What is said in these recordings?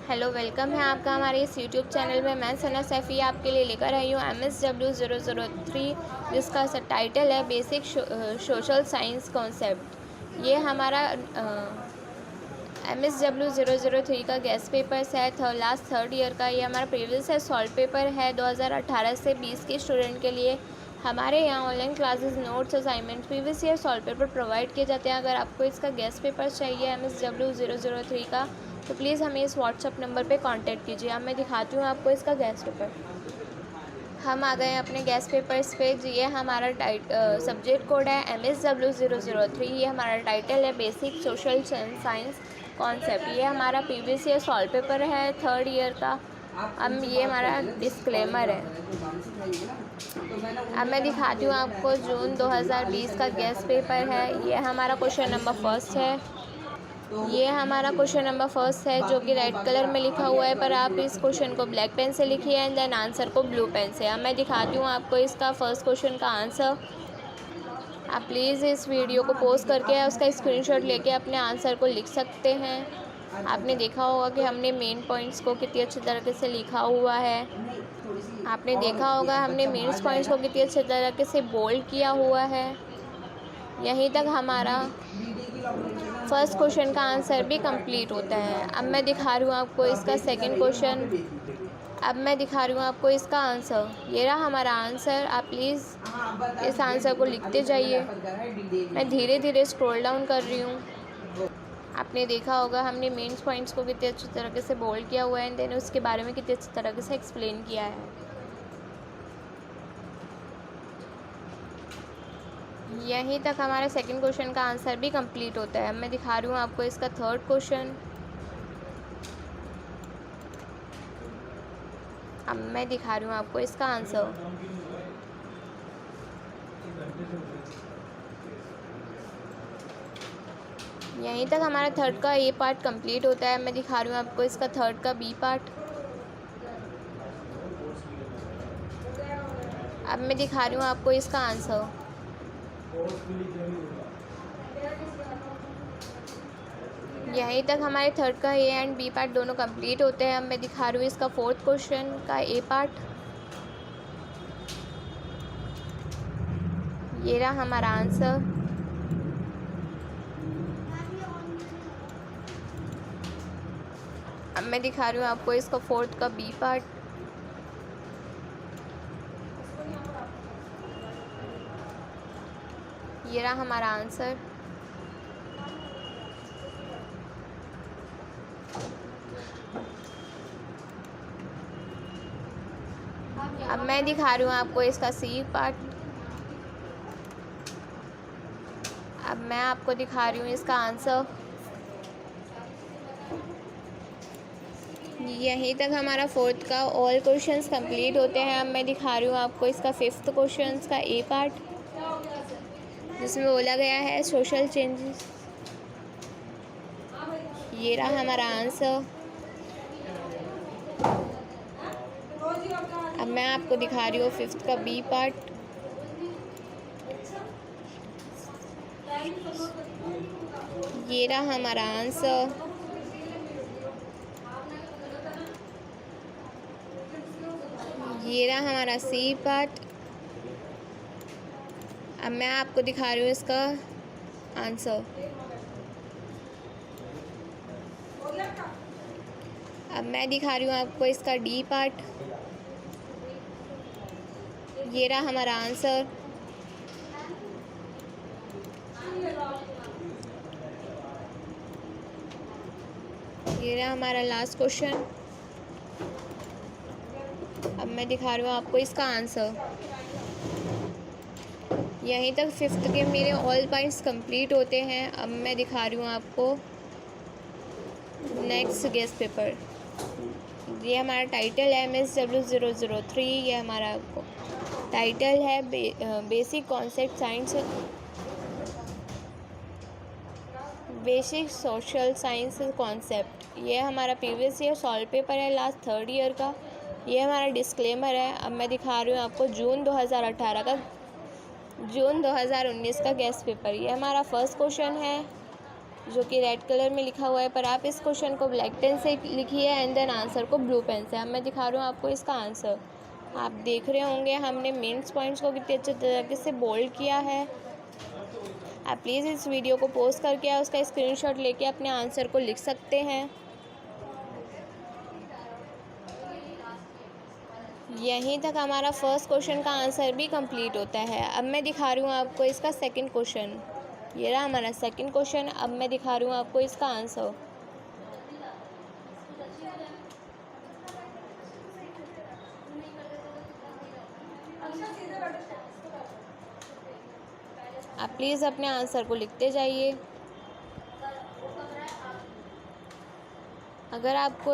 Hello, welcome है आपका हमारे इस यूट्यूब चैनल में। मैं सना सैफ़ी आपके लिए लेकर आई हूँ MSW003, जिसका टाइटल है बेसिक सोशल साइंस कॉन्सेप्ट। ये हमारा MSW003 का गेस्ट पेपर्स है लास्ट थर्ड ईयर का। ये हमारा प्रीवियस है सॉल्व पेपर है 2018 से 20 के स्टूडेंट के लिए। हमारे यहाँ online classes, notes, assignment, previous year solve paper provide किए जाते हैं। अगर आपको इसका गेस्ट पेपर चाहिए MSW003 का, तो प्लीज़ हमें इस व्हाट्सअप नंबर पे कांटेक्ट कीजिए। अब मैं दिखाती हूँ आपको इसका गेस्ट पेपर। हम आ गए हैं अपने गेस्ट पेपर्स पे। ये हमारा सब्जेक्ट कोड है MSW003। ये हमारा टाइटल है बेसिक सोशल साइंस कॉन्सेप्ट। ये हमारा प्रीवियस ईयर सॉल्व पेपर है थर्ड ईयर का। अब ये हमारा डिस्क्लेमर है। अब मैं दिखाती हूँ आपको जून 2020 का गेस्ट पेपर है। ये हमारा क्वेश्चन नंबर फर्स्ट है। ये हमारा क्वेश्चन नंबर फर्स्ट है, जो कि रेड कलर में लिखा हुआ है, पर आप इस क्वेश्चन को ब्लैक पेन से लिखिए एंड देन आंसर को ब्लू पेन से। अब मैं दिखाती हूँ आपको इसका फर्स्ट क्वेश्चन का आंसर। आप प्लीज़ इस वीडियो को पॉज करके उसका स्क्रीनशॉट लेके अपने आंसर को लिख सकते हैं। आपने देखा होगा कि हमने मेन पॉइंट्स को कितनी अच्छी तरीके से लिखा हुआ है। आपने देखा होगा हमने मेन पॉइंट्स को कितनी अच्छी तरीके से बोल्ड किया हुआ है। यहीं तक हमारा फर्स्ट क्वेश्चन का आंसर भी कंप्लीट होता है। अब मैं दिखा रही हूँ आपको इसका सेकंड क्वेश्चन। अब मैं दिखा रही हूँ आपको इसका आंसर। ये रहा हमारा आंसर। आप प्लीज़ इस आंसर को लिखते जाइए। मैं धीरे धीरे स्क्रॉल डाउन कर रही हूँ। आपने देखा होगा हमने मेन पॉइंट्स को कितने अच्छी तरीके से बोल्ड किया हुआ है एंड देन उसके बारे में कितनी अच्छी तरीके से एक्सप्लेन किया है। यहीं तक हमारे सेकंड क्वेश्चन का आंसर भी कंप्लीट होता है। अब मैं दिखा रही हूँ आपको इसका थर्ड क्वेश्चन। अब मैं दिखा रही हूँ आपको इसका आंसर। यहीं तक हमारा थर्ड का ए पार्ट कंप्लीट होता है। मैं दिखा रही हूँ आपको इसका थर्ड का बी पार्ट। अब मैं दिखा रही हूँ आपको इसका आंसर। यहीं तक हमारे थर्ड का ए एंड बी पार्ट दोनों कंप्लीट होते हैं। अब मैं दिखा रही हूँ इसका फोर्थ क्वेश्चन का ए पार्ट। ये रहा हमारा आंसर। अब मैं दिखा रही हूँ आपको इसका फोर्थ का बी पार्ट। ये रहा हमारा आंसर। अब मैं दिखा रही हूँ आपको इसका सी पार्ट। अब मैं आपको दिखा रही हूँ इसका आंसर। यहीं तक हमारा फोर्थ का ऑल क्वेश्चंस कंप्लीट होते हैं। अब मैं दिखा रही हूँ आपको इसका फिफ्थ क्वेश्चंस का ए पार्ट, जिसमें बोला गया है सोशल चेंजेस। ये रहा हमारा आंसर। अब मैं आपको दिखा रही हूँ फिफ्थ का बी पार्ट। ये रहा हमारा आंसर। ये रहा हमारा सी पार्ट। अब मैं आपको दिखा रही हूँ इसका आंसर। अब मैं दिखा रही हूँ आपको इसका डी पार्ट। ये रहा हमारा आंसर। ये रहा हमारा लास्ट क्वेश्चन। अब मैं दिखा रही हूँ आपको इसका आंसर। यहीं तक फिफ्थ के मेरे ऑल पॉइंट्स कंप्लीट होते हैं। अब मैं दिखा रही हूँ आपको नेक्स्ट गेस्ट पेपर। ये हमारा टाइटल है MSW003। ये हमारा टाइटल है basic concept science, basic social science concept. ये हमारा प्रीवियस ईयर सॉल्व पेपर है लास्ट थर्ड ईयर का। ये हमारा डिस्क्लेमर है। अब मैं दिखा रही हूँ आपको जून 2019 का गेस्ट पेपर। ये हमारा फर्स्ट क्वेश्चन है। जो कि रेड कलर में लिखा हुआ है, पर आप इस क्वेश्चन को ब्लैक पेन से लिखिए एंड देन आंसर को ब्लू पेन से। अब मैं दिखा रही हूँ आपको इसका आंसर। आप देख रहे होंगे हमने मेंस पॉइंट्स को कितने अच्छे तरीके से बोल्ड किया है। आप प्लीज़ इस वीडियो को पोस्ट करके उसका स्क्रीनशॉट लेके अपने आंसर को लिख सकते हैं। यहीं तक हमारा फर्स्ट क्वेश्चन का आंसर भी कंप्लीट होता है। अब मैं दिखा रही हूँ आपको इसका सेकंड क्वेश्चन। ये रहा हमारा सेकंड क्वेश्चन। अब मैं दिखा रही हूँ आपको इसका आंसर। आप प्लीज़ अपने आंसर को लिखते जाइए। अगर आपको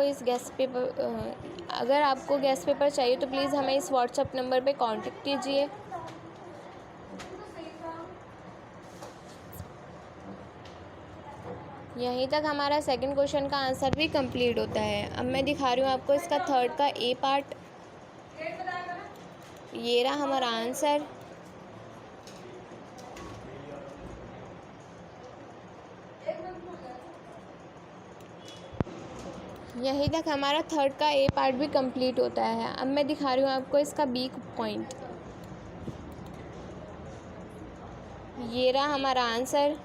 गैस पेपर चाहिए तो प्लीज़ हमें इस व्हाट्सएप नंबर पे कांटेक्ट कीजिए। यहीं तक हमारा सेकंड क्वेश्चन का आंसर भी कंप्लीट होता है। अब मैं दिखा रही हूँ आपको इसका थर्ड का ए पार्ट। ये रहा हमारा आंसर। यहीं तक हमारा थर्ड का ए पार्ट भी कंप्लीट होता है। अब मैं दिखा रही हूँ आपको इसका बी पॉइंट। ये रहा हमारा आंसर।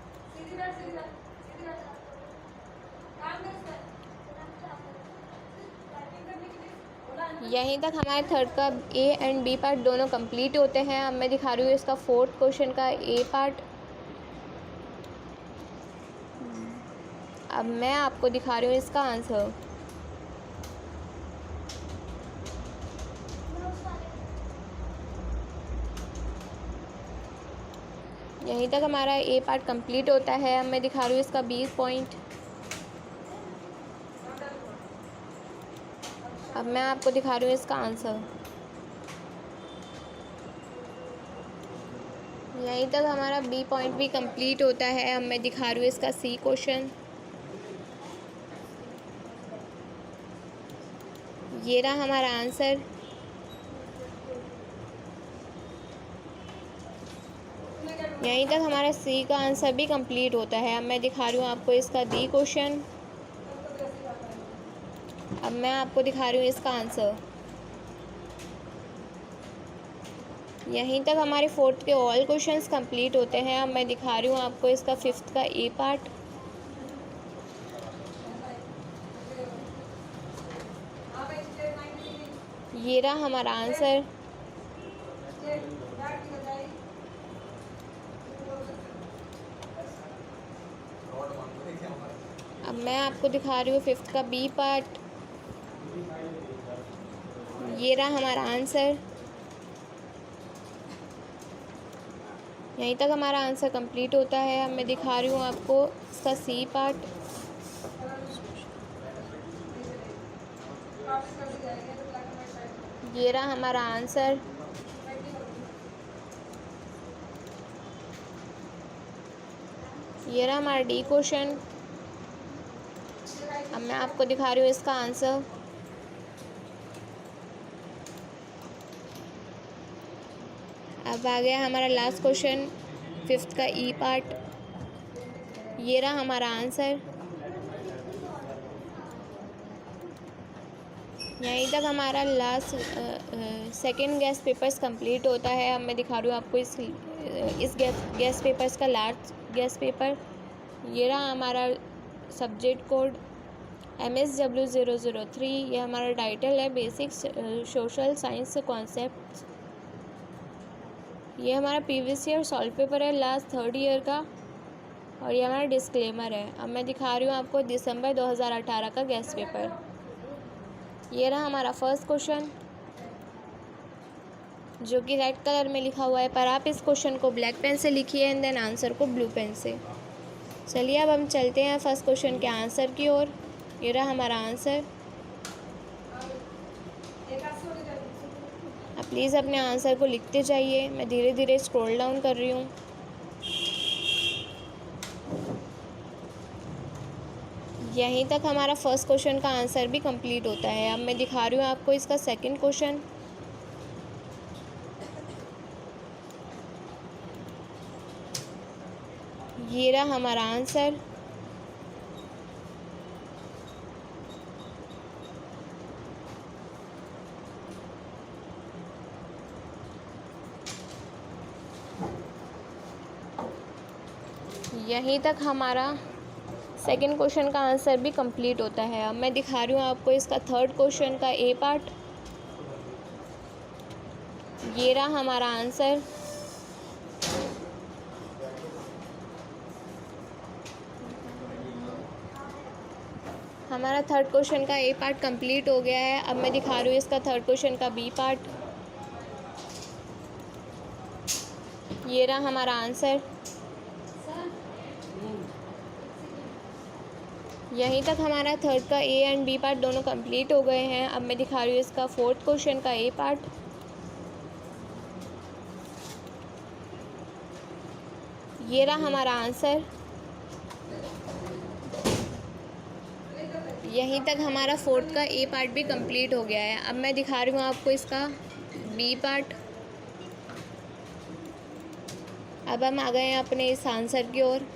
यहीं तक हमारे थर्ड का ए एंड बी पार्ट दोनों कंप्लीट होते हैं। अब मैं दिखा रही हूँ इसका फोर्थ क्वेश्चन का ए पार्ट। अब मैं आपको दिखा रही हूँ इसका आंसर। यहीं तक हमारा ए पार्ट कंप्लीट होता है। अब मैं दिखा रही हूँ इसका बी पॉइंट। अब मैं आपको दिखा रही हूँ इसका आंसर। यहीं तक हमारा बी पॉइंट भी कंप्लीट होता है। अब मैं दिखा रही हूँ इसका सी क्वेश्चन। ये रहा हमारा आंसर। यहीं तक हमारा सी का आंसर भी कंप्लीट होता है। अब मैं दिखा रही हूँ आपको इसका डी क्वेश्चन। अब मैं आपको दिखा रही हूँ इसका आंसर। यहीं तक हमारे फोर्थ के ऑल क्वेश्चंस कंप्लीट होते हैं। अब मैं दिखा रही हूँ आपको इसका फिफ्थ का ए पार्ट। ये रहा हमारा आंसर। अब मैं आपको दिखा रही हूँ फिफ्थ का बी पार्ट। ये रहा हमारा आंसर। यहीं तक हमारा आंसर कंप्लीट होता है। अब मैं दिखा रही हूँ आपको इसका सी पार्ट। ये रहा हमारा आंसर। ये रहा हमारा डी क्वेश्चन। अब मैं आपको दिखा रही हूँ इसका आंसर। अब आ गया हमारा लास्ट क्वेश्चन, फिफ्थ का ई पार्ट। ये रहा हमारा आंसर। यहीं तक हमारा last second gas papers complete होता है। अब मैं दिखा रही हूँ आपको इस गैस पेपर्स का लास्ट गैस पेपर। ये रहा हमारा सब्जेक्ट कोड MSW003। ये हमारा टाइटल है बेसिक सोशल साइंस कॉन्सेप्ट। ये हमारा प्रीवियस ईयर सॉल्व पेपर है लास्ट थर्ड ईयर का, और ये हमारा डिस्क्लेमर है। अब मैं दिखा रही हूँ आपको दिसंबर 2018 का गैस पेपर। ये रहा हमारा फर्स्ट क्वेश्चन जो कि रेड कलर में लिखा हुआ है, पर आप इस क्वेश्चन को ब्लैक पेन से लिखिए एंड देन आंसर को ब्लू पेन से। चलिए अब हम चलते हैं फर्स्ट क्वेश्चन के आंसर की ओर। ये रहा हमारा आंसर। आप प्लीज़ अपने आंसर को लिखते जाइए। मैं धीरे धीरे स्क्रॉल डाउन कर रही हूँ। यहीं तक हमारा फर्स्ट क्वेश्चन का आंसर भी कंप्लीट होता है। अब मैं दिखा रही हूँ आपको इसका सेकंड क्वेश्चन। ये रहा हमारा आंसर। यहीं तक हमारा सेकंड क्वेश्चन का आंसर भी कंप्लीट होता है। अब मैं दिखा रही हूँ आपको इसका थर्ड क्वेश्चन का ए पार्ट। ये रहा हमारा आंसर। हमारा थर्ड क्वेश्चन का ए पार्ट कंप्लीट हो गया है। अब मैं दिखा रही हूँ इसका थर्ड क्वेश्चन का बी पार्ट। ये रहा हमारा आंसर। यहीं तक हमारा थर्ड का ए एंड बी पार्ट दोनों कंप्लीट हो गए हैं। अब मैं दिखा रही हूँ इसका फोर्थ क्वेश्चन का ए पार्ट। ये रहा हमारा आंसर। यहीं तक हमारा फोर्थ का ए पार्ट भी कंप्लीट हो गया है। अब मैं दिखा रही हूँ आपको इसका बी पार्ट। अब हम आ गए हैं अपने इस आंसर की ओर।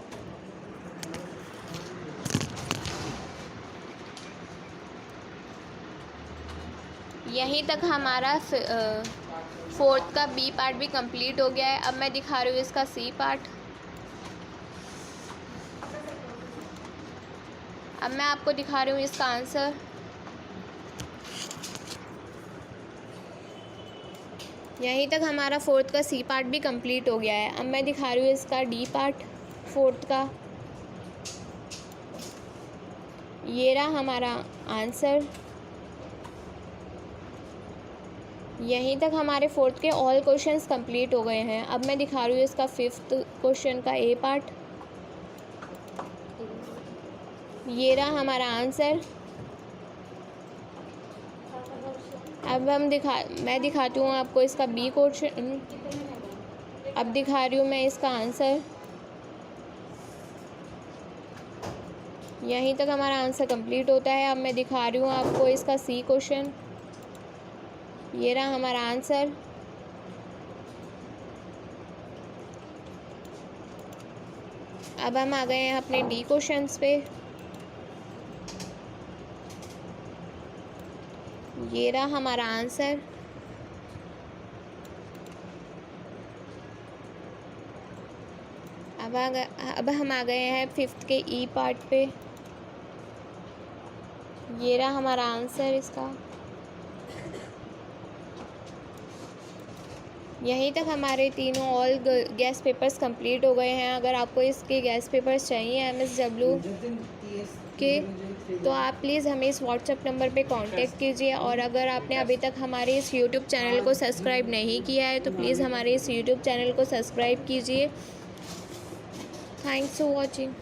यहीं तक हमारा फोर्थ का बी पार्ट भी कंप्लीट हो गया है। अब मैं दिखा रही हूँ इसका सी पार्ट। अब मैं आपको दिखा रही हूँ इसका आंसर। यहीं तक हमारा फोर्थ का सी पार्ट भी कंप्लीट हो गया है। अब मैं दिखा रही हूँ इसका डी पार्ट फोर्थ का। ये रहा हमारा आंसर। यहीं तक हमारे फोर्थ के ऑल क्वेश्चंस कंप्लीट हो गए हैं। अब मैं दिखा रही हूँ इसका फिफ्थ क्वेश्चन का ए पार्ट। ये रहा हमारा आंसर। अब मैं दिखाती हूँ आपको इसका बी क्वेश्चन। अब दिखा रही हूँ मैं इसका आंसर। यहीं तक हमारा आंसर कंप्लीट होता है। अब मैं दिखा रही हूँ आपको इसका सी क्वेश्चन। ये रहा हमारा आंसर। अब हम आ गए हैं अपने डी क्वेश्चंस पे। ये रहा हमारा आंसर। अब हम आ गए हैं फिफ्थ के ई पार्ट पे। ये रहा हमारा आंसर इसका। यहीं तक हमारे तीनों ऑल गैस पेपर्स कंप्लीट हो गए हैं। अगर आपको इसके गैस पेपर्स चाहिए MSW के, तो आप प्लीज़ हमें इस व्हाट्सएप नंबर पे कांटेक्ट कीजिए। और अगर आपने अभी तक हमारे इस यूट्यूब चैनल को सब्सक्राइब नहीं किया है तो प्लीज़ हमारे इस यूट्यूब चैनल को सब्सक्राइब कीजिए। Thanks for watching.